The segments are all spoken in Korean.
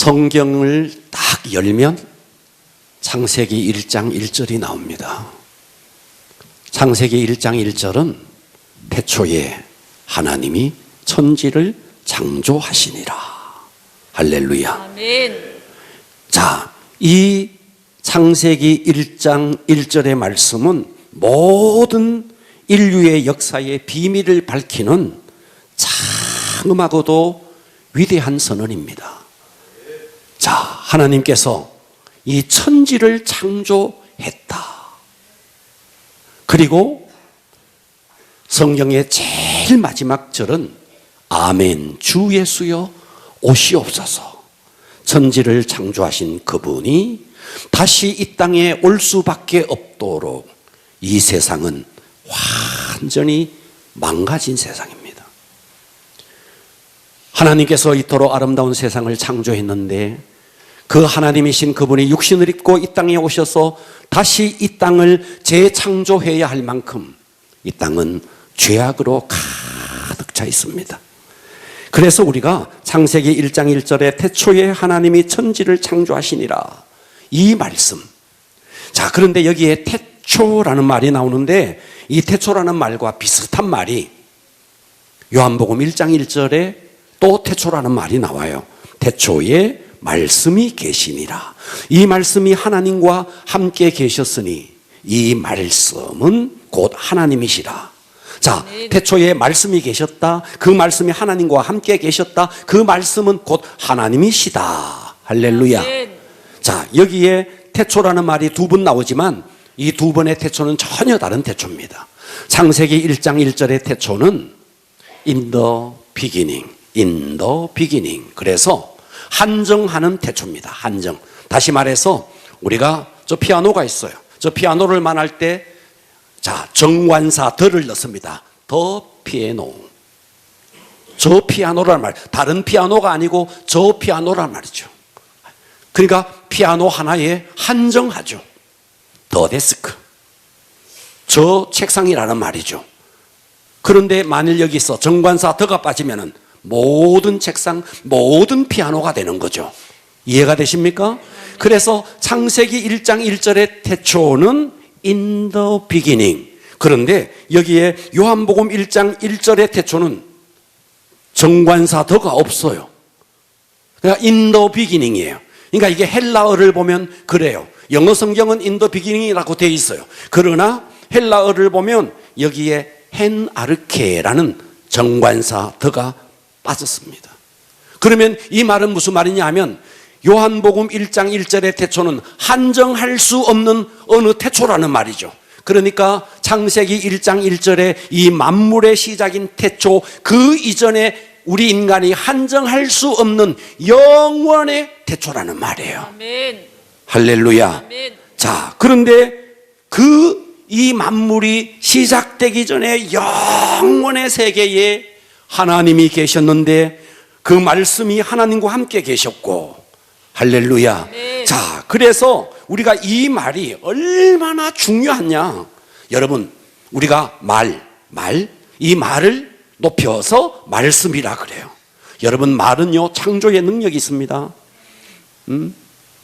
성경을 딱 열면 창세기 1장 1절이 나옵니다. 창세기 1장 1절은 태초에 하나님이 천지를 창조하시니라. 할렐루야. 아멘. 자, 이 창세기 1장 1절의 말씀은 모든 인류의 역사의 비밀을 밝히는 장엄하고도 위대한 선언입니다. 자, 하나님께서 이 천지를 창조했다. 그리고 성경의 제일 마지막 절은 아멘 주 예수여 오시옵소서. 천지를 창조하신 그분이 다시 이 땅에 올 수밖에 없도록 이 세상은 완전히 망가진 세상입니다. 하나님께서 이토록 아름다운 세상을 창조했는데 그 하나님이신 그분이 육신을 입고 이 땅에 오셔서 다시 이 땅을 재창조해야 할 만큼 이 땅은 죄악으로 가득 차 있습니다. 그래서 우리가 창세기 1장 1절에 태초에 하나님이 천지를 창조하시니라 이 말씀. 자, 그런데 여기에 태초라는 말이 나오는데 이 태초라는 말과 비슷한 말이 요한복음 1장 1절에 또 태초라는 말이 나와요. 태초에 말씀이 계시니라. 이 말씀이 하나님과 함께 계셨으니 이 말씀은 곧 하나님이시라. 자, 태초에 말씀이 계셨다. 그 말씀이 하나님과 함께 계셨다. 그 말씀은 곧 하나님이시다. 할렐루야. 자, 여기에 태초라는 말이 두 번 나오지만 이 두 번의 태초는 전혀 다른 태초입니다. 창세기 1장 1절의 태초는 in the beginning, in the beginning. 그래서 한정하는 태초입니다. 한정. 다시 말해서 우리가 저 피아노가 있어요. 저 피아노를 말할 때 자, 정관사 더를 넣습니다. 더 피아노. 저 피아노란 말. 다른 피아노가 아니고 저 피아노란 말이죠. 그러니까 피아노 하나에 한정하죠. 더 데스크. 저 책상이라는 말이죠. 그런데 만일 여기서 정관사 더가 빠지면은 모든 책상, 모든 피아노가 되는 거죠. 이해가 되십니까? 그래서 창세기 1장 1절의 태초는 in the beginning. 그런데 여기에 요한복음 1장 1절의 태초는 정관사 더가 없어요. 그러니까 in the beginning이에요. 그러니까 이게 헬라어를 보면 그래요. 영어 성경은 in the beginning이라고 되어 있어요. 그러나 헬라어를 보면 여기에 헨 아르케라는 정관사 더가 빠졌습니다. 그러면 이 말은 무슨 말이냐 하면 요한복음 1장 1절의 태초는 한정할 수 없는 어느 태초라는 말이죠. 그러니까 창세기 1장 1절의 이 만물의 시작인 태초, 그 이전에 우리 인간이 한정할 수 없는 영원의 태초라는 말이에요. 아멘. 할렐루야. 아멘. 자, 그런데 이 만물이 시작되기 전에 영원의 세계에 하나님이 계셨는데 그 말씀이 하나님과 함께 계셨고, 할렐루야. 네. 자, 그래서 우리가 이 말이 얼마나 중요하냐. 여러분, 우리가 이 말을 높여서 말씀이라 그래요. 여러분, 말은요 창조의 능력이 있습니다.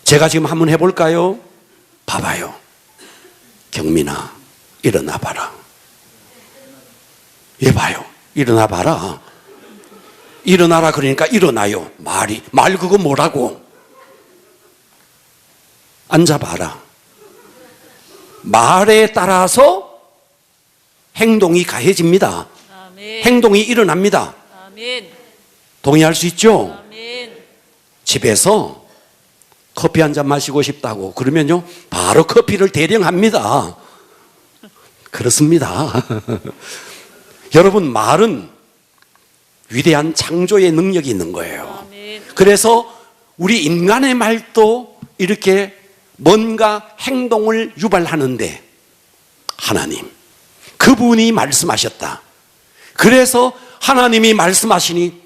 제가 지금 한번 해볼까요? 봐봐요. 경민아, 일어나 봐라. 얘 봐요. 일어나 봐라. 일어나라 그러니까 일어나요. 말 그거 뭐라고? 앉아봐라. 말에 따라서 행동이 가해집니다. 아멘. 행동이 일어납니다. 아멘. 동의할 수 있죠? 아멘. 집에서 커피 한 잔 마시고 싶다고 그러면요 바로 커피를 대령합니다. 그렇습니다. 여러분, 말은 위대한 창조의 능력이 있는 거예요. 아멘. 그래서 우리 인간의 말도 이렇게 뭔가 행동을 유발하는데 하나님, 그분이 말씀하셨다. 그래서 하나님이 말씀하시니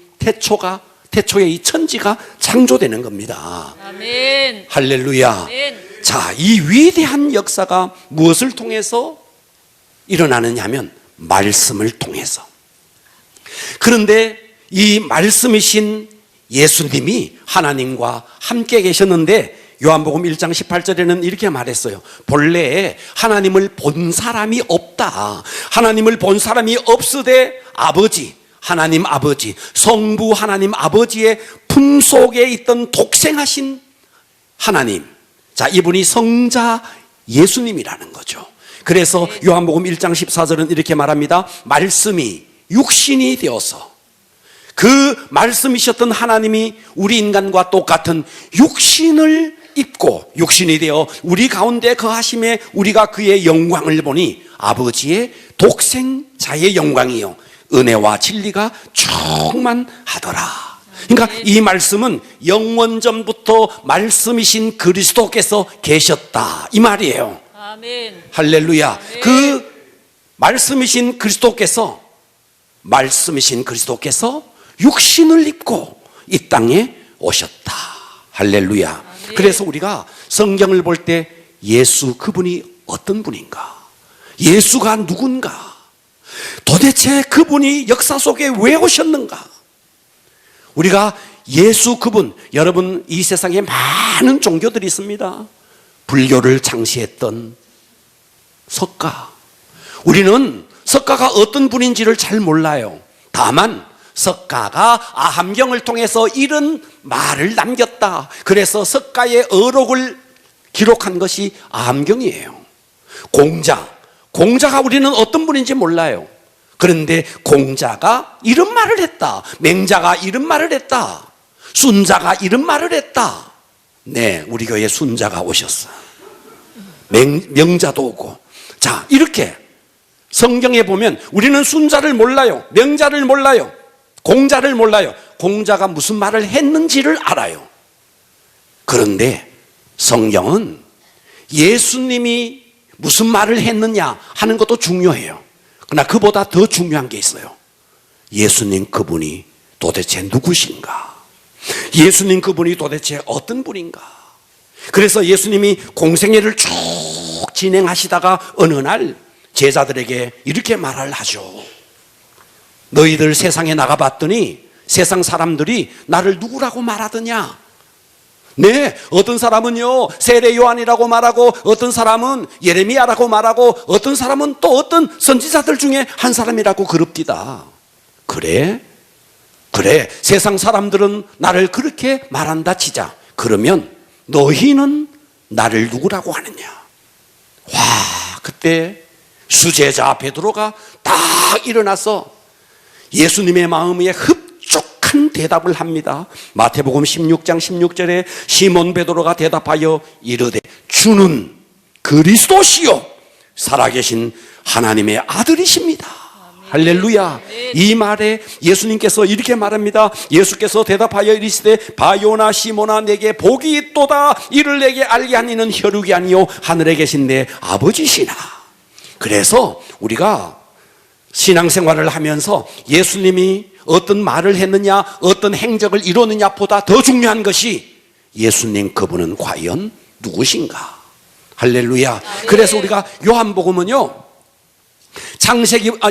태초에 이 천지가 창조되는 겁니다. 아멘. 할렐루야. 아멘. 자, 이 위대한 역사가 무엇을 통해서 일어나느냐 하면 말씀을 통해서. 그런데 이 말씀이신 예수님이 하나님과 함께 계셨는데 요한복음 1장 18절에는 이렇게 말했어요. 본래 하나님을 본 사람이 없다. 하나님을 본 사람이 없으되 아버지, 하나님 아버지, 성부 하나님 아버지의 품속에 있던 독생하신 하나님, 자, 이분이 성자 예수님이라는 거죠. 그래서 요한복음 1장 14절은 이렇게 말합니다. 말씀이 육신이 되어서, 그 말씀이셨던 하나님이 우리 인간과 똑같은 육신을 입고 육신이 되어 우리 가운데 거하심에 우리가 그의 영광을 보니 아버지의 독생자의 영광이요 은혜와 진리가 충만하더라. 그러니까 이 말씀은 영원전부터 말씀이신 그리스도께서 계셨다, 이 말이에요. 아멘. 할렐루야. 아멘. 그 말씀이신 그리스도께서 육신을 입고 이 땅에 오셨다. 할렐루야. 아멘. 그래서 우리가 성경을 볼 때 예수 그분이 어떤 분인가? 예수가 누군가? 도대체 그분이 역사 속에 왜 오셨는가? 우리가 예수 그분, 여러분 이 세상에 많은 종교들이 있습니다. 불교를 창시했던 석가, 우리는 석가가 어떤 분인지를 잘 몰라요. 다만 석가가 아함경을 통해서 이런 말을 남겼다. 그래서 석가의 어록을 기록한 것이 아함경이에요. 공자가 우리는 어떤 분인지 몰라요. 그런데 공자가 이런 말을 했다. 맹자가 이런 말을 했다. 순자가 이런 말을 했다. 네, 우리 교회에 순자가 오셨어. 명자도 오고. 자, 이렇게 성경에 보면 우리는 순자를 몰라요. 명자를 몰라요. 공자를 몰라요. 공자가 무슨 말을 했는지를 알아요. 그런데 성경은 예수님이 무슨 말을 했느냐 하는 것도 중요해요. 그러나 그보다 더 중요한 게 있어요. 예수님 그분이 도대체 누구신가? 예수님 그분이 도대체 어떤 분인가? 그래서 예수님이 공생애를 쭉 진행하시다가 어느 날 제자들에게 이렇게 말을 하죠. 너희들 세상에 나가봤더니 세상 사람들이 나를 누구라고 말하더냐? 네, 어떤 사람은요 세례 요한이라고 말하고, 어떤 사람은 예레미야라고 말하고, 어떤 사람은 또 어떤 선지자들 중에 한 사람이라고 그럽디다. 그래 세상 사람들은 나를 그렇게 말한다 치자. 그러면 너희는 나를 누구라고 하느냐? 와, 그때 수제자 베드로가 딱 일어나서 예수님의 마음에 흡족한 대답을 합니다. 마태복음 16장 16절에 시몬 베드로가 대답하여 이르되 주는 그리스도시요 살아계신 하나님의 아들이십니다. 할렐루야. 이 말에 예수님께서 이렇게 말합니다. 예수께서 대답하여 이르시되 바요나 시몬아 내게 복이 있도다. 이를 내게 알게 한 이는 혈육이 아니요 하늘에 계신 내 아버지시나. 그래서 우리가 신앙생활을 하면서 예수님이 어떤 말을 했느냐, 어떤 행적을 이루느냐 보다 더 중요한 것이 예수님 그분은 과연 누구신가? 할렐루야. 그래서 우리가 요한복음은요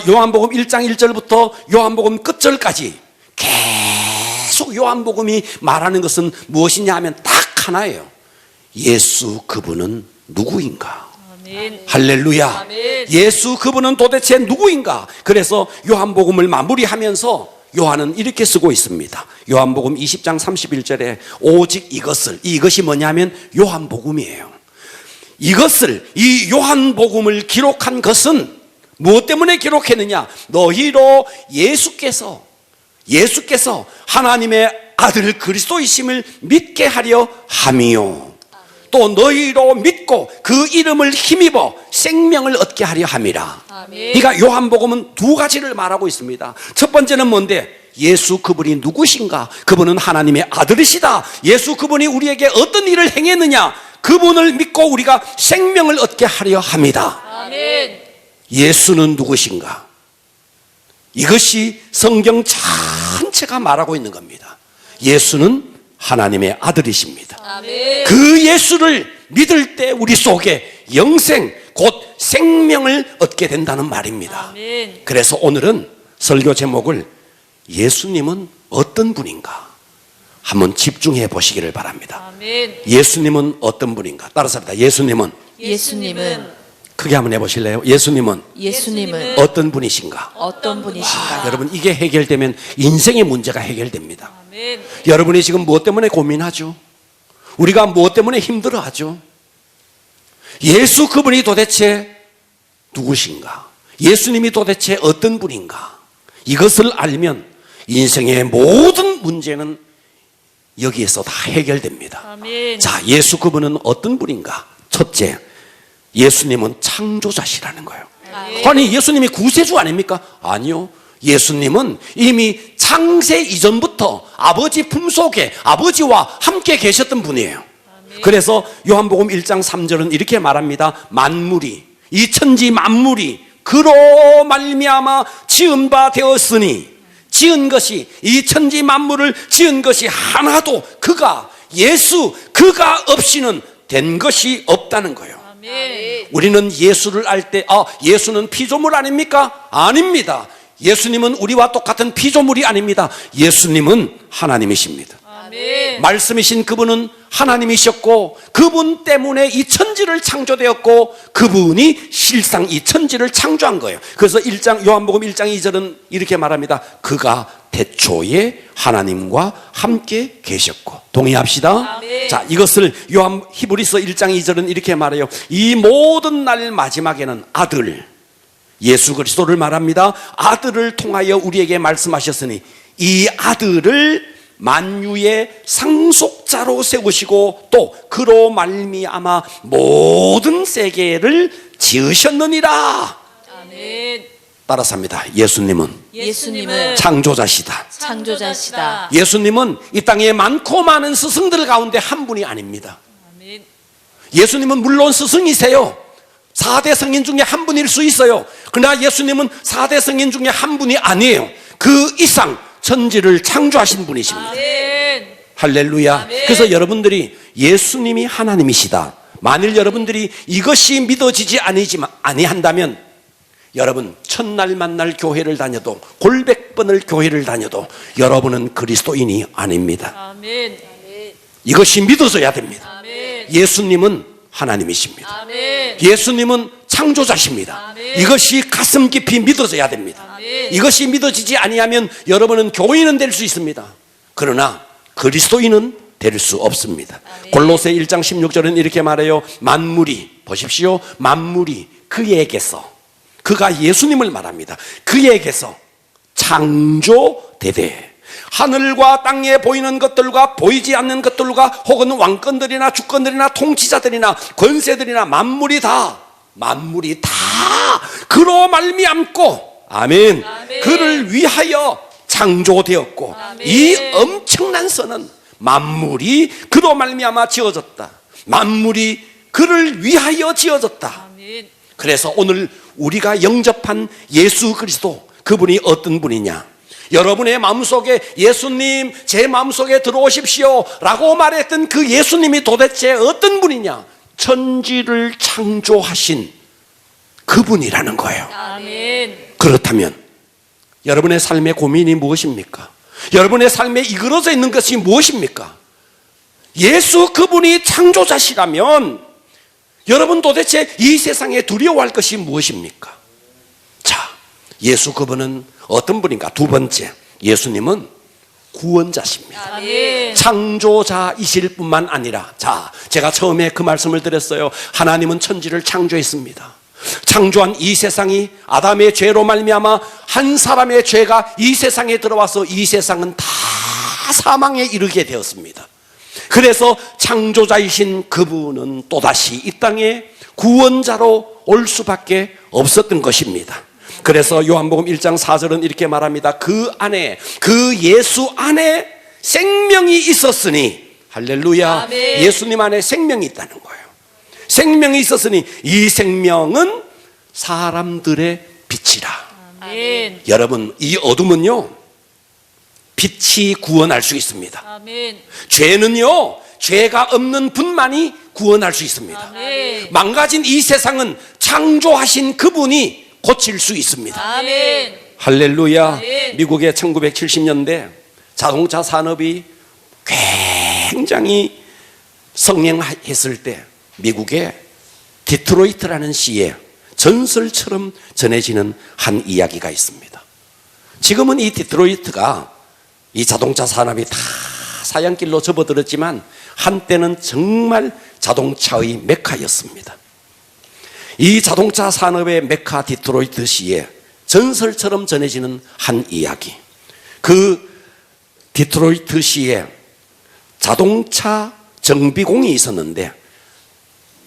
요한복음 1장 1절부터 요한복음 끝절까지 계속 요한복음이 말하는 것은 무엇이냐 하면 딱 하나예요. 예수 그분은 누구인가? 아멘. 할렐루야. 아멘. 예수 그분은 도대체 누구인가? 그래서 요한복음을 마무리하면서 요한은 이렇게 쓰고 있습니다. 요한복음 20장 31절에 오직 이것이 뭐냐면 요한복음이에요. 이 요한복음을 기록한 것은 무엇 때문에 기록했느냐? 너희로 예수께서 하나님의 아들 그리스도이심을 믿게 하려 함이요 또 너희로 믿고 그 이름을 힘입어 생명을 얻게 하려 함이라. 아멘. 그러니까 요한복음은 두 가지를 말하고 있습니다. 첫 번째는 뭔데? 예수 그분이 누구신가? 그분은 하나님의 아들이시다. 예수 그분이 우리에게 어떤 일을 행했느냐? 그분을 믿고 우리가 생명을 얻게 하려 합니다. 아멘. 예수는 누구신가? 이것이 성경 전체가 말하고 있는 겁니다. 예수는 하나님의 아들이십니다. 아멘. 그 예수를 믿을 때 우리 속에 영생, 곧 생명을 얻게 된다는 말입니다. 아멘. 그래서 오늘은 설교 제목을 예수님은 어떤 분인가? 한번 집중해 보시기를 바랍니다. 아멘. 예수님은 어떤 분인가? 따라서 합니다. 예수님은 크게 한번 해보실래요? 예수님은 어떤 분이신가? 어떤 분이신가? 여러분, 이게 해결되면 인생의 문제가 해결됩니다. 아멘. 여러분이 지금 무엇 때문에 고민하죠? 우리가 무엇 때문에 힘들어하죠? 예수 그분이 도대체 누구신가? 예수님이 도대체 어떤 분인가? 이것을 알면 인생의 모든 문제는 여기에서 다 해결됩니다. 아멘. 자, 예수 그분은 어떤 분인가? 첫째, 예수님은 창조자시라는 거예요. 아니, 예수님이 구세주 아닙니까? 아니요. 예수님은 이미 창세 이전부터 아버지 품속에 아버지와 함께 계셨던 분이에요. 그래서 요한복음 1장 3절은 이렇게 말합니다. 만물이, 이 천지 만물이 그로 말미암아 지은 바 되었으니, 지은 것이, 이 천지 만물을 지은 것이 하나도 그가 없이는 된 것이 없다는 거예요. 아멘. 우리는 예수를 알 때 예수는 피조물 아닙니까? 아닙니다. 예수님은 우리와 똑같은 피조물이 아닙니다. 예수님은 하나님이십니다. 아멘. 말씀이신 그분은 하나님이셨고, 그분 때문에 이 천지를 창조되었고, 그분이 실상 이 천지를 창조한 거예요. 그래서 요한복음 1장 2절은 이렇게 말합니다. 그가 태초에 하나님과 함께 계셨고. 동의합시다. 아멘. 자, 이것을 히브리서 1장 2절은 이렇게 말해요. 이 모든 날 마지막에는 아들, 예수 그리스도를 말합니다. 아들을 통하여 우리에게 말씀하셨으니 이 아들을 만유의 상속자로 세우시고 또 그로 말미암아 모든 세계를 지으셨느니라. 아멘. 따라서 합니다. 예수님은 창조자시다. 예수님은 이 땅에 많고 많은 스승들 가운데 한 분이 아닙니다. 아멘. 예수님은 물론 스승이세요. 4대 성인 중에 한 분일 수 있어요. 그러나 예수님은 4대 성인 중에 한 분이 아니에요. 그 이상 천지를 창조하신 분이십니다. 아멘. 할렐루야. 아멘. 그래서 여러분들이 예수님이 하나님이시다, 만일 여러분들이 이것이 믿어지지 아니한다면 여러분 첫날 만날 교회를 다녀도 골백 번을 교회를 다녀도 여러분은 그리스도인이 아닙니다. 아멘. 이것이 믿어져야 됩니다. 아멘. 예수님은 하나님이십니다. 아멘. 예수님은 창조자십니다. 아멘. 이것이 가슴 깊이 믿어져야 됩니다. 아멘. 이것이 믿어지지 아니하면 여러분은 교인은 될 수 있습니다. 그러나 그리스도인은 될 수 없습니다. 아멘. 골로새 1장 16절은 이렇게 말해요. 만물이, 보십시오, 만물이 그에게서, 그가 예수님을 말합니다. 그에게서 창조되되 하늘과 땅에 보이는 것들과 보이지 않는 것들과 혹은 왕권들이나 주권들이나 통치자들이나 권세들이나 만물이 다 그로 말미암고, 아멘, 아멘. 그를 위하여 창조되었고, 아멘. 이 엄청난 선은 만물이 그로 말미암아 지어졌다. 만물이 그를 위하여 지어졌다. 아멘. 그래서 오늘 우리가 영접한 예수 그리스도, 그분이 어떤 분이냐? 여러분의 마음속에 예수님 제 마음속에 들어오십시오 라고 말했던 그 예수님이 도대체 어떤 분이냐? 천지를 창조하신 그분이라는 거예요. 아멘. 그렇다면 여러분의 삶의 고민이 무엇입니까? 여러분의 삶에 이끌어져 있는 것이 무엇입니까? 예수 그분이 창조자시라면 여러분 도대체 이 세상에 두려워할 것이 무엇입니까? 자, 예수 그분은 어떤 분인가? 두 번째, 예수님은 구원자십니다. 아멘. 창조자이실 뿐만 아니라, 자, 제가 처음에 그 말씀을 드렸어요. 하나님은 천지를 창조했습니다. 창조한 이 세상이 아담의 죄로 말미암아 한 사람의 죄가 이 세상에 들어와서 이 세상은 다 사망에 이르게 되었습니다. 그래서 창조자이신 그분은 또다시 이 땅에 구원자로 올 수밖에 없었던 것입니다. 그래서 요한복음 1장 4절은 이렇게 말합니다. 그 안에, 그 예수 안에 생명이 있었으니, 할렐루야. 아멘. 예수님 안에 생명이 있다는 거예요. 생명이 있었으니 이 생명은 사람들의 빛이라. 아멘. 여러분, 이 어둠은요, 빛이 구원할 수 있습니다. 아멘. 죄는요, 죄가 없는 분만이 구원할 수 있습니다. 아멘. 망가진 이 세상은 창조하신 그분이 고칠 수 있습니다. 아멘. 할렐루야. 아멘. 미국의 1970년대 자동차 산업이 굉장히 성행했을 때 미국의 디트로이트라는 시에 전설처럼 전해지는 한 이야기가 있습니다. 지금은 이 디트로이트가 이 자동차 산업이 다 사양길로 접어들었지만 한때는 정말 자동차의 메카였습니다. 이 자동차 산업의 메카 디트로이트시에 전설처럼 전해지는 한 이야기. 그 디트로이트시에 자동차 정비공이 있었는데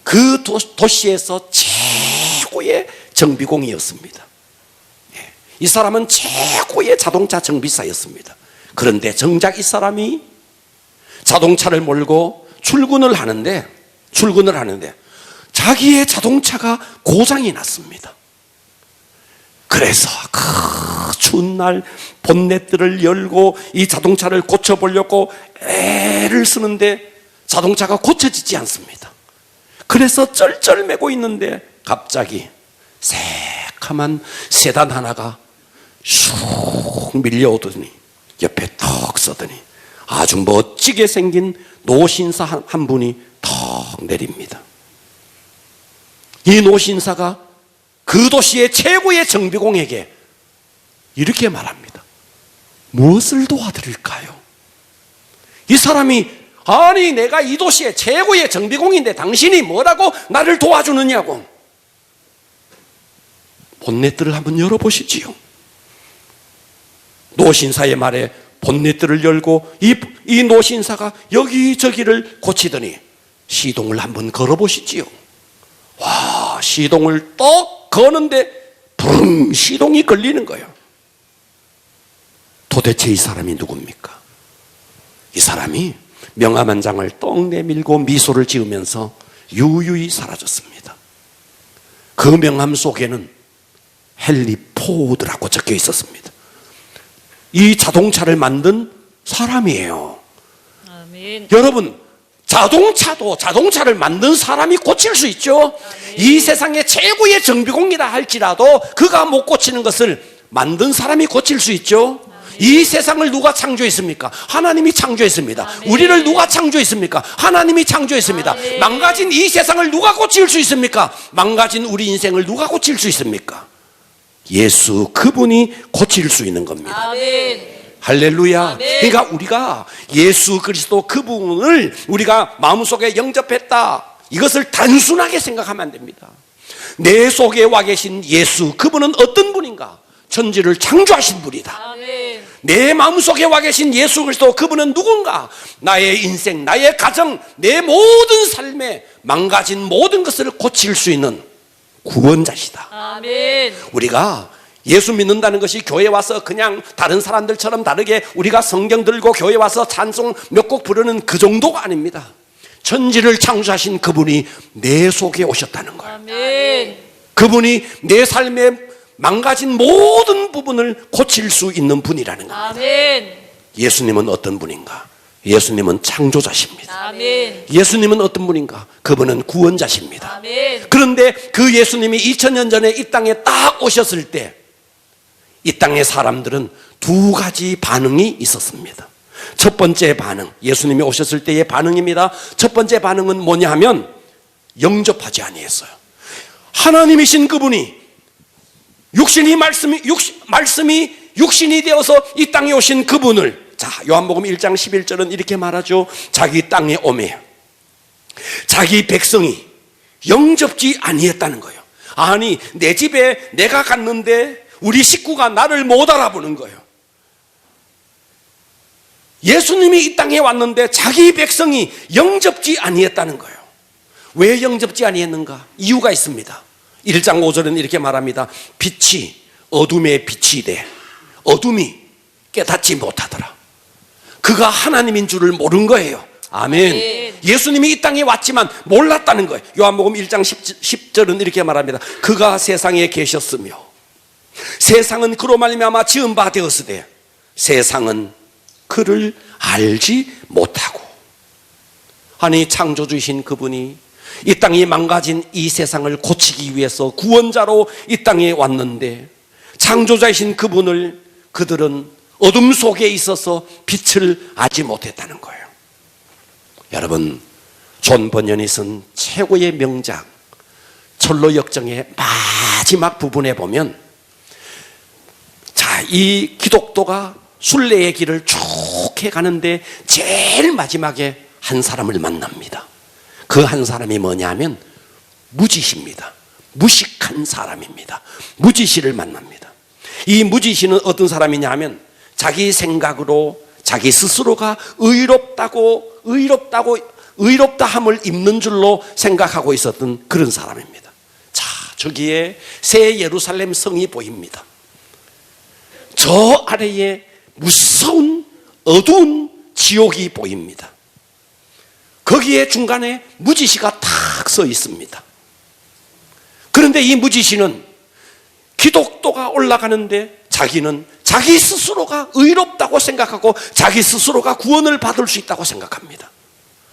그 도시에서 최고의 정비공이었습니다. 이 사람은 최고의 자동차 정비사였습니다. 그런데 정작 이 사람이 자동차를 몰고 출근을 하는데 자기의 자동차가 고장이 났습니다. 그래서 그 추운 날 본네트를 열고 이 자동차를 고쳐보려고 애를 쓰는데 자동차가 고쳐지지 않습니다. 그래서 쩔쩔매고 있는데 갑자기 새카만 세단 하나가 슉 밀려오더니 옆에 턱 서더니 아주 멋지게 생긴 노신사 한 분이 턱 내립니다. 이 노신사가 그 도시의 최고의 정비공에게 이렇게 말합니다. 무엇을 도와드릴까요? 이 사람이 아니 내가 이 도시의 최고의 정비공인데 당신이 뭐라고 나를 도와주느냐고. 본네트를 한번 열어보시지요. 노신사의 말에 본네트를 열고 이 노신사가 여기저기를 고치더니 시동을 한번 걸어보시지요. 와, 시동을 또 거는데 붕 시동이 걸리는 거예요. 도대체 이 사람이 누굽니까? 이 사람이 명함 한 장을 떡 내밀고 미소를 지으면서 유유히 사라졌습니다. 그 명함 속에는 헨리 포드라고 적혀 있었습니다. 이 자동차를 만든 사람이에요. 아멘. 여러분, 자동차를 만든 사람이 고칠 수 있죠. 이 세상의 최고의 정비공이라 할지라도 그가 못 고치는 것을 만든 사람이 고칠 수 있죠. 이 세상을 누가 창조했습니까? 하나님이 창조했습니다. 아멘. 우리를 누가 창조했습니까? 하나님이 창조했습니다. 아멘. 망가진 이 세상을 누가 고칠 수 있습니까? 망가진 우리 인생을 누가 고칠 수 있습니까? 예수 그분이 고칠 수 있는 겁니다. 아멘. 할렐루야. 아멘. 그러니까 우리가 예수 그리스도 그분을 우리가 마음속에 영접했다, 이것을 단순하게 생각하면 안 됩니다. 내 속에 와 계신 예수 그분은 어떤 분인가? 천지를 창조하신 분이다. 아멘. 내 마음속에 와 계신 예수 그리스도 그분은 누군가? 나의 인생, 나의 가정, 내 모든 삶에 망가진 모든 것을 고칠 수 있는 구원자시다. 아멘. 우리가 예수 믿는다는 것이 교회 와서 그냥 다른 사람들처럼 다르게 우리가 성경 들고 교회 와서 찬송 몇 곡 부르는 그 정도가 아닙니다. 천지를 창조하신 그분이 내 속에 오셨다는 거예요. 아멘. 그분이 내 삶의 망가진 모든 부분을 고칠 수 있는 분이라는 거예요. 아멘. 예수님은 어떤 분인가? 예수님은 창조자십니다. 아멘. 예수님은 어떤 분인가? 그분은 구원자십니다. 아멘. 그런데 그 예수님이 2000년 전에 이 땅에 딱 오셨을 때 이 땅의 사람들은 두 가지 반응이 있었습니다. 첫 번째 반응, 예수님이 오셨을 때의 반응입니다. 첫 번째 반응은 뭐냐 하면 영접하지 아니했어요. 하나님이신 그분이 말씀이 육신이 되어서 이 땅에 오신 그분을, 자, 요한복음 1장 11절은 이렇게 말하죠. 자기 땅에 오매 자기 백성이 영접지 아니했다는 거예요. 아니, 내 집에 내가 갔는데 우리 식구가 나를 못 알아보는 거예요. 예수님이 이 땅에 왔는데 자기 백성이 영접지 아니했다는 거예요. 왜 영접지 아니했는가? 이유가 있습니다. 1장 5절은 이렇게 말합니다. 빛이 어둠에 빛이 돼 어둠이 깨닫지 못하더라. 그가 하나님인 줄을 모른 거예요. 아멘. 아멘. 예수님이 이 땅에 왔지만 몰랐다는 거예요. 요한복음 1장 10절은 이렇게 말합니다. 그가 세상에 계셨으며 세상은 그로 말미암아 지은 바 되었으되 세상은 그를 알지 못하고. 아니, 창조주이신 그분이 이 땅이 망가진 이 세상을 고치기 위해서 구원자로 이 땅에 왔는데 창조자이신 그분을 그들은 어둠 속에 있어서 빛을 알지 못했다는 거예요. 여러분, 존 버년이 쓴 최고의 명작 철로 역정의 마지막 부분에 보면, 자, 이 기독도가 순례의 길을 쭉 해가는데 제일 마지막에 한 사람을 만납니다. 그 한 사람이 뭐냐면 무지시입니다. 무식한 사람입니다. 무지시를 만납니다. 이 무지시는 어떤 사람이냐 하면 자기 생각으로 자기 스스로가 의롭다함을 입는 줄로 생각하고 있었던 그런 사람입니다. 자, 저기에 새 예루살렘 성이 보입니다. 저 아래에 무서운 어두운 지옥이 보입니다. 거기에 중간에 무지시가 탁 서 있습니다. 그런데 이 무지시는 기독도가 올라가는데 자기는 자기 스스로가 의롭다고 생각하고 자기 스스로가 구원을 받을 수 있다고 생각합니다.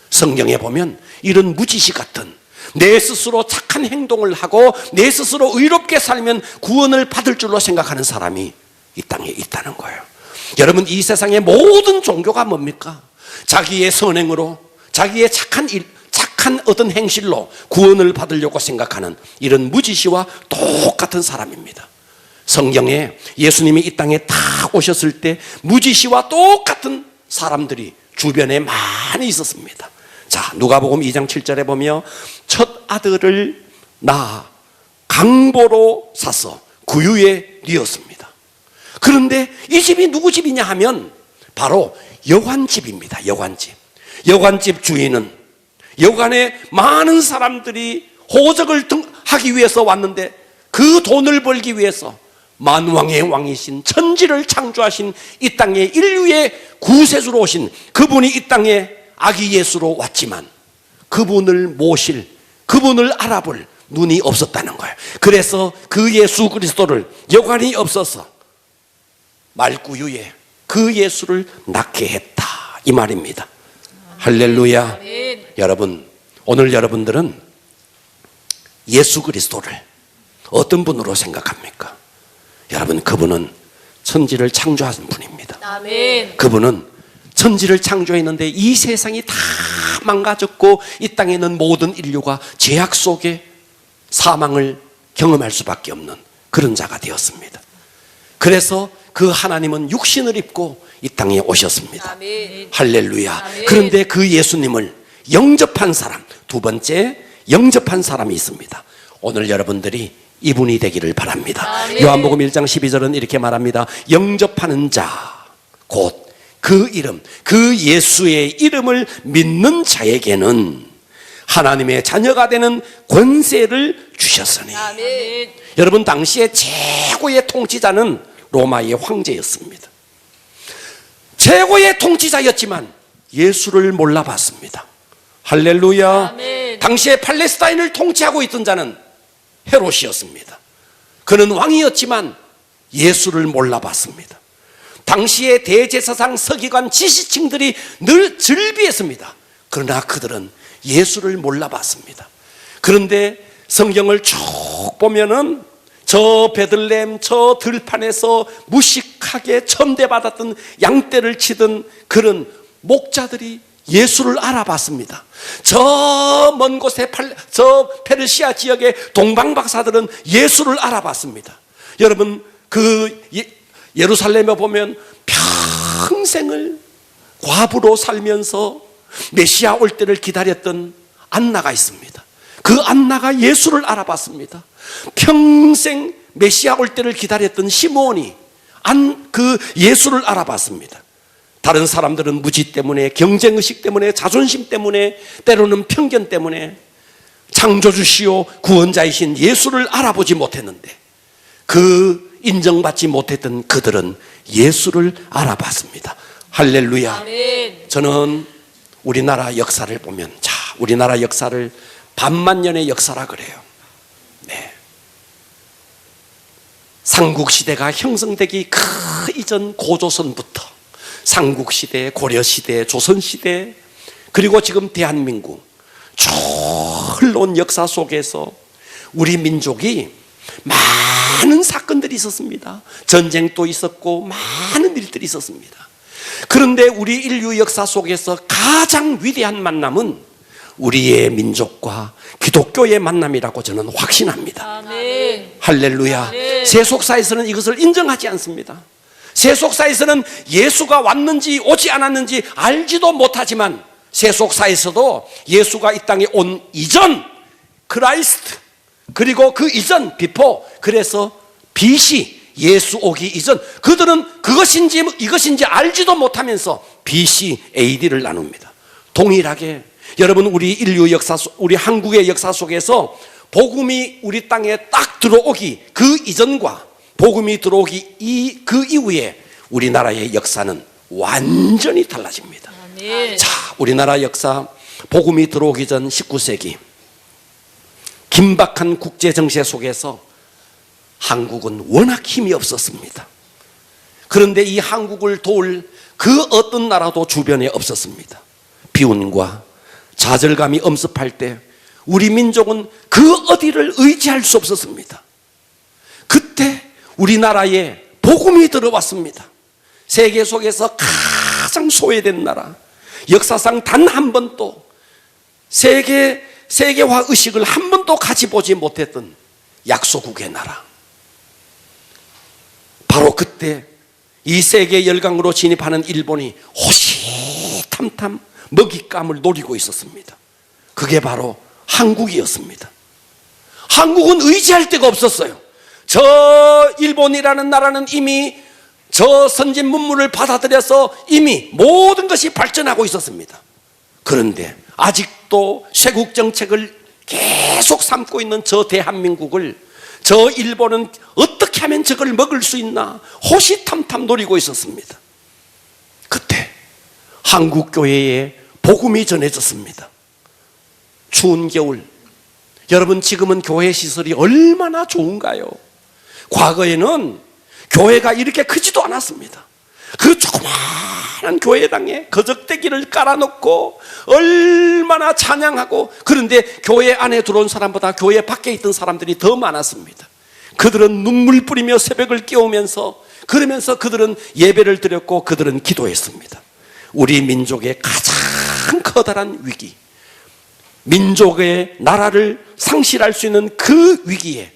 성경에 보면 이런 무지시 같은 내 스스로 착한 행동을 하고 내 스스로 의롭게 살면 구원을 받을 줄로 생각하는 사람이 이 땅에 있다는 거예요. 여러분, 이 세상의 모든 종교가 뭡니까? 자기의 선행으로 자기의 착한 어떤 행실로 구원을 받으려고 생각하는 이런 무지시와 똑같은 사람입니다. 성경에 예수님이 이 땅에 딱 오셨을 때 무지시와 똑같은 사람들이 주변에 많이 있었습니다. 자, 누가복음 2장 7절에 보면 첫 아들을 낳아 강보로 사서 구유에 뉘었습니다. 그런데 이 집이 누구 집이냐 하면 바로 여관집입니다. 여관집. 여관집 주인은 여관에 많은 사람들이 호적을 하기 위해서 왔는데 그 돈을 벌기 위해서 만왕의 왕이신 천지를 창조하신 이 땅에 인류의 구세주로 오신 그분이 이 땅에 아기 예수로 왔지만 그분을 모실, 그분을 알아볼 눈이 없었다는 거예요. 그래서 그 예수 그리스도를 여관이 없어서 말구유에 그 예수를 낳게 했다, 이 말입니다. 할렐루야. 여러분, 오늘 여러분들은 예수 그리스도를 어떤 분으로 생각합니까? 여러분, 그분은 천지를 창조하신 분입니다. 아멘. 그분은 천지를 창조했는데 이 세상이 다 망가졌고 이 땅에 있는 모든 인류가 죄악 속에 사망을 경험할 수밖에 없는 그런 자가 되었습니다. 그래서 그 하나님은 육신을 입고 이 땅에 오셨습니다. 아멘. 할렐루야. 아멘. 그런데 그 예수님을 영접한 사람, 두 번째 영접한 사람이 있습니다. 오늘 여러분들이 이분이 되기를 바랍니다. 아멘. 요한복음 1장 12절은 이렇게 말합니다. 영접하는 자, 곧 그 이름, 그 예수의 이름을 믿는 자에게는 하나님의 자녀가 되는 권세를 주셨으니. 아멘. 여러분, 당시에 최고의 통치자는 로마의 황제였습니다. 최고의 통치자였지만 예수를 몰라봤습니다. 할렐루야. 아멘. 당시에 팔레스타인을 통치하고 있던 자는 헤롯이었습니다. 그는 왕이었지만 예수를 몰라봤습니다. 당시에 대제사장, 서기관, 지시층들이 늘 즐비했습니다. 그러나 그들은 예수를 몰라봤습니다. 그런데 성경을 쭉 보면은 저 베들레헴 저 들판에서 무식하게 천대받았던 양떼를 치던 그런 목자들이 예수를 알아봤습니다. 저 먼 곳에 저 페르시아 지역의 동방박사들은 예수를 알아봤습니다. 여러분, 그 예루살렘에 보면 평생을 과부로 살면서 메시아 올 때를 기다렸던 안나가 있습니다. 그 안나가 예수를 알아봤습니다. 평생 메시아 올 때를 기다렸던 시몬이 그 예수를 알아봤습니다. 다른 사람들은 무지 때문에, 경쟁의식 때문에, 자존심 때문에, 때로는 편견 때문에 창조주시오 구원자이신 예수를 알아보지 못했는데 그 인정받지 못했던 그들은 예수를 알아봤습니다. 할렐루야. 아멘. 저는 우리나라 역사를 보면, 자, 우리나라 역사를 반만년의 역사라 그래요. 네. 삼국시대가 형성되기 그 이전 고조선부터 삼국시대, 고려시대, 조선시대, 그리고 지금 대한민국 쭉 흘러온 역사 속에서 우리 민족이 많은 사건들이 있었습니다. 전쟁도 있었고 많은 일들이 있었습니다. 그런데 우리 인류 역사 속에서 가장 위대한 만남은 우리의 민족과 기독교의 만남이라고 저는 확신합니다. 아멘. 할렐루야. 세속사에서는 이것을 인정하지 않습니다. 세속사에서는 예수가 왔는지 오지 않았는지 알지도 못하지만 세속사에서도 예수가 이 땅에 온 이전 크라이스트, 그리고 그 이전 비포, 그래서 BC 예수 오기 이전, 그들은 그것인지 이것인지 알지도 못하면서 BC AD를 나눕니다. 동일하게 여러분, 우리 인류 역사 우리 한국의 역사 속에서 복음이 우리 땅에 딱 들어오기 그 이전과 복음이 들어오기 그 이후에 우리나라의 역사는 완전히 달라집니다. 아멘. 자, 우리나라 역사 복음이 들어오기 전 19세기 긴박한 국제 정세 속에서 한국은 워낙 힘이 없었습니다. 그런데 이 한국을 도울 그 어떤 나라도 주변에 없었습니다. 비운과 좌절감이 엄습할 때 우리 민족은 그 어디를 의지할 수 없었습니다. 그때 우리나라에 복음이 들어왔습니다. 세계 속에서 가장 소외된 나라, 역사상 단 한 번도 세계화 의식을 한 번도 같이 보지 못했던 약소국의 나라, 바로 그때 이 세계 열강으로 진입하는 일본이 호시탐탐 먹잇감을 노리고 있었습니다. 그게 바로 한국이었습니다. 한국은 의지할 데가 없었어요. 저 일본이라는 나라는 이미 저 선진 문물을 받아들여서 이미 모든 것이 발전하고 있었습니다. 그런데 아직도 쇄국 정책을 계속 삼고 있는 저 대한민국을 저 일본은 어떻게 하면 저걸 먹을 수 있나 호시탐탐 노리고 있었습니다. 그때 한국교회에 복음이 전해졌습니다. 추운 겨울, 여러분 지금은 교회 시설이 얼마나 좋은가요? 과거에는 교회가 이렇게 크지도 않았습니다. 그 조그마한 교회당에 거적대기를 깔아놓고 얼마나 찬양하고, 그런데 교회 안에 들어온 사람보다 교회 밖에 있던 사람들이 더 많았습니다. 그들은 눈물 뿌리며 새벽을 깨우면서, 그러면서 그들은 예배를 드렸고 그들은 기도했습니다. 우리 민족의 가장 커다란 위기, 민족의 나라를 상실할 수 있는 그 위기에,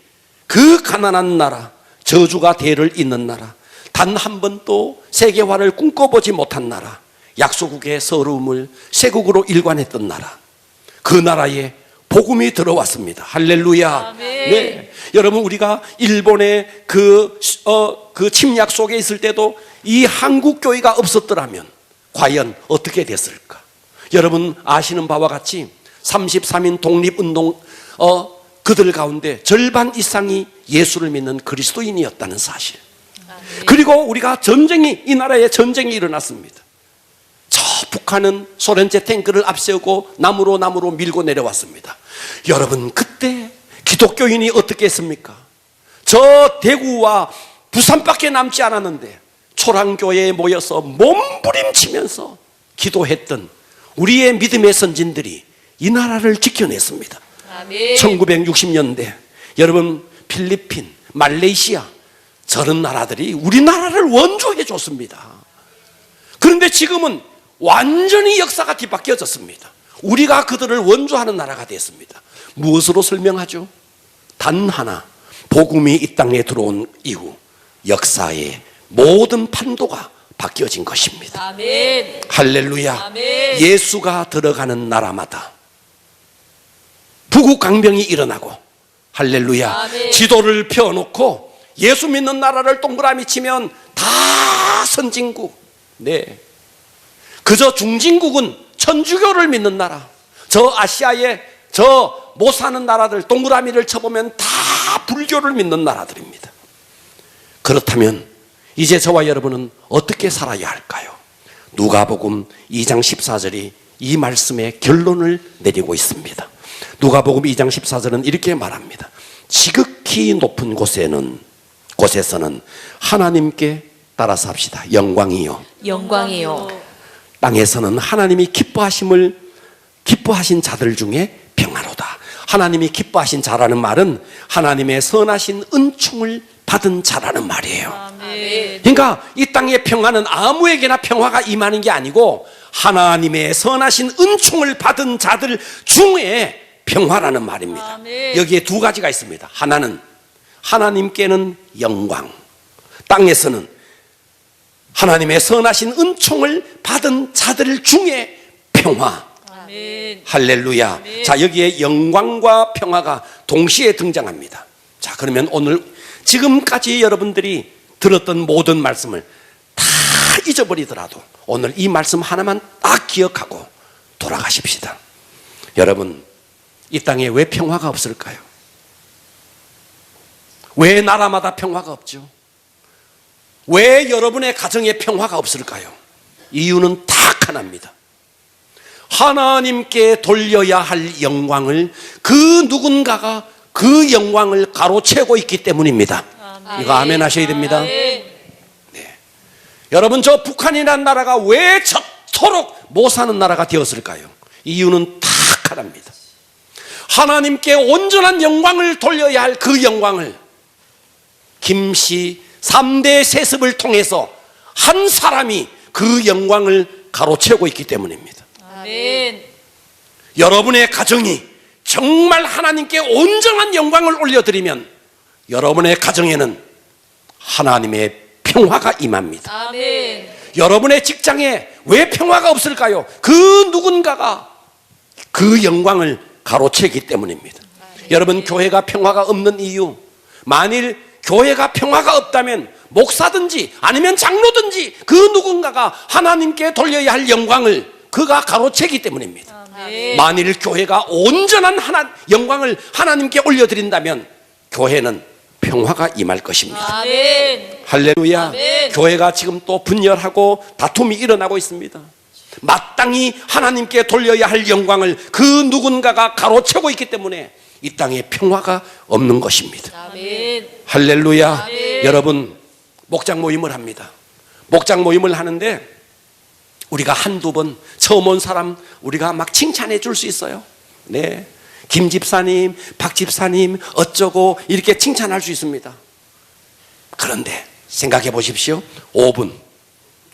그 가난한 나라, 저주가 대를 잇는 나라, 단 한 번도 세계화를 꿈꿔보지 못한 나라, 약소국의 서러움을 쇄국으로 일관했던 나라, 그 나라에 복음이 들어왔습니다. 할렐루야. 아멘. 네. 여러분, 우리가 일본의 그 침략 속에 있을 때도 이 한국교회가 없었더라면 과연 어떻게 됐을까? 여러분 아시는 바와 같이 33인 독립운동 그들 가운데 절반 이상이 예수를 믿는 그리스도인이었다는 사실. 그리고 우리가 이 나라에 전쟁이 일어났습니다. 저 북한은 소련제 탱크를 앞세우고 나무로 밀고 내려왔습니다. 여러분, 그때 기독교인이 어떻게 했습니까? 저 대구와 부산밖에 남지 않았는데 초랑교회에 모여서 몸부림치면서 기도했던 우리의 믿음의 선진들이 이 나라를 지켜냈습니다. 아멘. 1960년대 여러분, 필리핀, 말레이시아 저런 나라들이 우리나라를 원조해 줬습니다. 그런데 지금은 완전히 역사가 뒤바뀌어졌습니다. 우리가 그들을 원조하는 나라가 됐습니다. 무엇으로 설명하죠? 단 하나, 복음이 이 땅에 들어온 이후 역사의 모든 판도가 바뀌어진 것입니다. 아멘. 할렐루야. 아멘. 예수가 들어가는 나라마다 부국강병이 일어나고, 할렐루야. 아멘. 지도를 펴놓고 예수 믿는 나라를 동그라미 치면 다 선진국, 네, 그저 중진국은 천주교를 믿는 나라, 저 아시아에 저 못 사는 나라들 동그라미를 쳐보면 다 불교를 믿는 나라들입니다. 그렇다면 이제 저와 여러분은 어떻게 살아야 할까요? 누가복음 2장 14절이 이 말씀의 결론을 내리고 있습니다. 누가복음 2장 14절은 이렇게 말합니다. 지극히 높은 곳에서는 하나님께 따라서 합시다. 영광이요, 영광이요. 땅에서는 하나님이 기뻐하신 자들 중에 평화로다. 하나님이 기뻐하신 자라는 말은 하나님의 선하신 은총을 받은 자라는 말이에요. 아멘. 그러니까 이 땅의 평화는 아무에게나 평화가 임하는 게 아니고 하나님의 선하신 은총을 받은 자들 중에 평화라는 말입니다. 아멘. 여기에 두 가지가 있습니다. 하나는 하나님께는 영광, 땅에서는 하나님의 선하신 은총을 받은 자들 중에 평화. 아멘. 할렐루야. 아멘. 자, 여기에 영광과 평화가 동시에 등장합니다. 자, 그러면 오늘 지금까지 여러분들이 들었던 모든 말씀을 다 잊어버리더라도 오늘 이 말씀 하나만 딱 기억하고 돌아가십시다. 여러분, 이 땅에 왜 평화가 없을까요? 왜 나라마다 평화가 없죠? 왜 여러분의 가정에 평화가 없을까요? 이유는 딱 하나입니다. 하나님께 돌려야 할 영광을 그 누군가가 그 영광을 가로채고 있기 때문입니다. 이거 아멘 하셔야 됩니다. 아멘. 여러분, 저 북한이라는 나라가 왜 저토록 못 사는 나라가 되었을까요? 이유는 딱 하나입니다. 하나님께 온전한 영광을 돌려야 할 그 영광을 김씨 3대 세습을 통해서 한 사람이 그 영광을 가로채고 있기 때문입니다. 아멘. 여러분의 가정이 정말 하나님께 온전한 영광을 올려드리면 여러분의 가정에는 하나님의 평화가 임합니다. 아멘. 여러분의 직장에 왜 평화가 없을까요? 그 누군가가 그 영광을 가로채기 때문입니다. 여러분, 교회가 평화가 없는 이유, 만일 교회가 평화가 없다면 목사든지 아니면 장로든지 그 누군가가 하나님께 돌려야 할 영광을 그가 가로채기 때문입니다. 아멘. 만일 교회가 온전한 영광을 하나님께 올려드린다면 교회는 평화가 임할 것입니다. 아멘. 할렐루야. 아멘. 교회가 지금 또 분열하고 다툼이 일어나고 있습니다. 마땅히 하나님께 돌려야 할 영광을 그 누군가가 가로채고 있기 때문에 이 땅에 평화가 없는 것입니다. 아멘. 할렐루야. 아멘. 여러분, 목장 모임을 합니다. 목장 모임을 하는데 우리가 한두 번 처음 온 사람 우리가 막 칭찬해 줄 수 있어요. 네, 김 집사님, 박 집사님 어쩌고 이렇게 칭찬할 수 있습니다. 그런데 생각해 보십시오. 5분,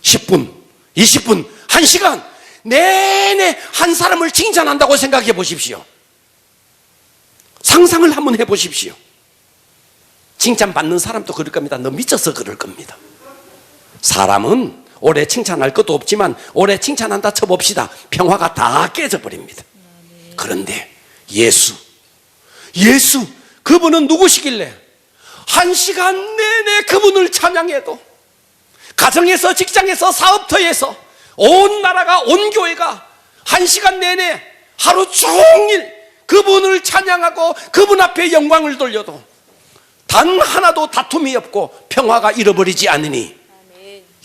10분, 20분, 1시간 내내 한 사람을 칭찬한다고 생각해 보십시오. 상상을 한번 해보십시오. 칭찬받는 사람도 그럴 겁니다. 너 미쳐서 그럴 겁니다. 사람은 오래 칭찬할 것도 없지만 오래 칭찬한다 쳐봅시다. 평화가 다 깨져버립니다. 그런데 예수 그분은 누구시길래 1시간 내내 그분을 찬양해도 가정에서 직장에서 사업터에서 온 나라가 온 교회가 1시간 내내 하루 종일 그분을 찬양하고 그분 앞에 영광을 돌려도 단 하나도 다툼이 없고 평화가 잃어버리지 않으니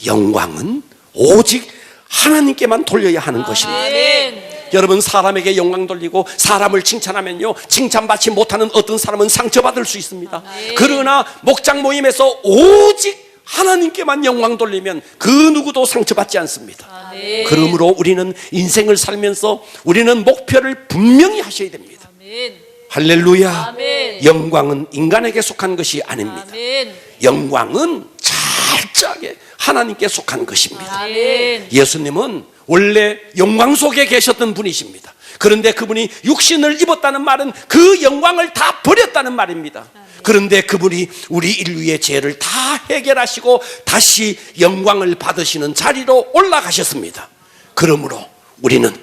영광은 오직 하나님께만 돌려야 하는 것입니다. 아멘. 여러분, 사람에게 영광 돌리고 사람을 칭찬하면요, 칭찬받지 못하는 어떤 사람은 상처받을 수 있습니다. 그러나 목장 모임에서 오직 하나님께만 영광 돌리면 그 누구도 상처받지 않습니다. 아멘. 그러므로 우리는 인생을 살면서 우리는 목표를 분명히 하셔야 됩니다. 아멘. 할렐루야. 아멘. 영광은 인간에게 속한 것이 아닙니다. 아멘. 영광은 철저하게 하나님께 속한 것입니다. 아멘. 예수님은 원래 영광 속에 계셨던 분이십니다. 그런데 그분이 육신을 입었다는 말은 그 영광을 다 버렸다는 말입니다. 그런데 그분이 우리 인류의 죄를 다 해결하시고 다시 영광을 받으시는 자리로 올라가셨습니다. 그러므로 우리는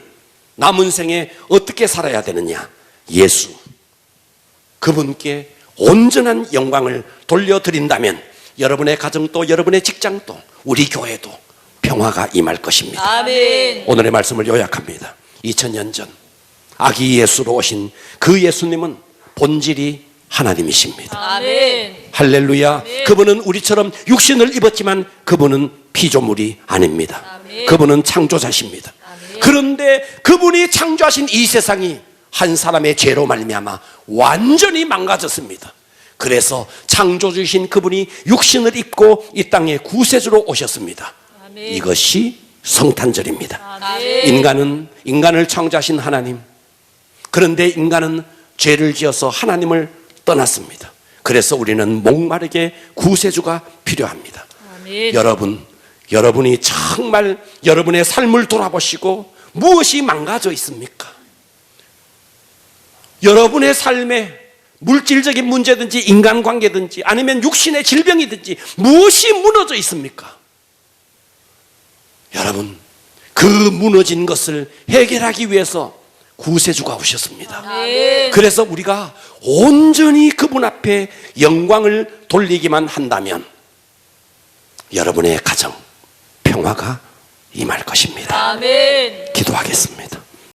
남은 생에 어떻게 살아야 되느냐? 예수, 그분께 온전한 영광을 돌려드린다면 여러분의 가정도 여러분의 직장도 우리 교회도 평화가 임할 것입니다. 아멘. 오늘의 말씀을 요약합니다. 2000년 전 아기 예수로 오신 그 예수님은 본질이 하나님이십니다. 아멘. 할렐루야. 그분은 우리처럼 육신을 입었지만 그분은 피조물이 아닙니다. 아멘. 그분은 창조자십니다. 아멘. 그런데 그분이 창조하신 이 세상이 한 사람의 죄로 말미암아 완전히 망가졌습니다. 그래서 창조주신 그분이 육신을 입고 이 땅에 구세주로 오셨습니다. 아멘. 이것이 성탄절입니다. 아멘. 인간을 창조하신 하나님, 그런데 인간은 죄를 지어서 하나님을 떠났습니다. 그래서 우리는 목마르게 구세주가 필요합니다. 아멘. 여러분이 정말 여러분의 삶을 돌아보시고 무엇이 망가져 있습니까? 여러분의 삶에 물질적인 문제든지 인간관계든지 아니면 육신의 질병이든지 무엇이 무너져 있습니까? 여러분, 그 무너진 것을 해결하기 위해서 구세주가 오셨습니다. 아멘. 그래서 우리가 온전히 그분 앞에 영광을 돌리기만 한다면 여러분의 가정 평화가 임할 것입니다. 아멘. 기도하겠습니다.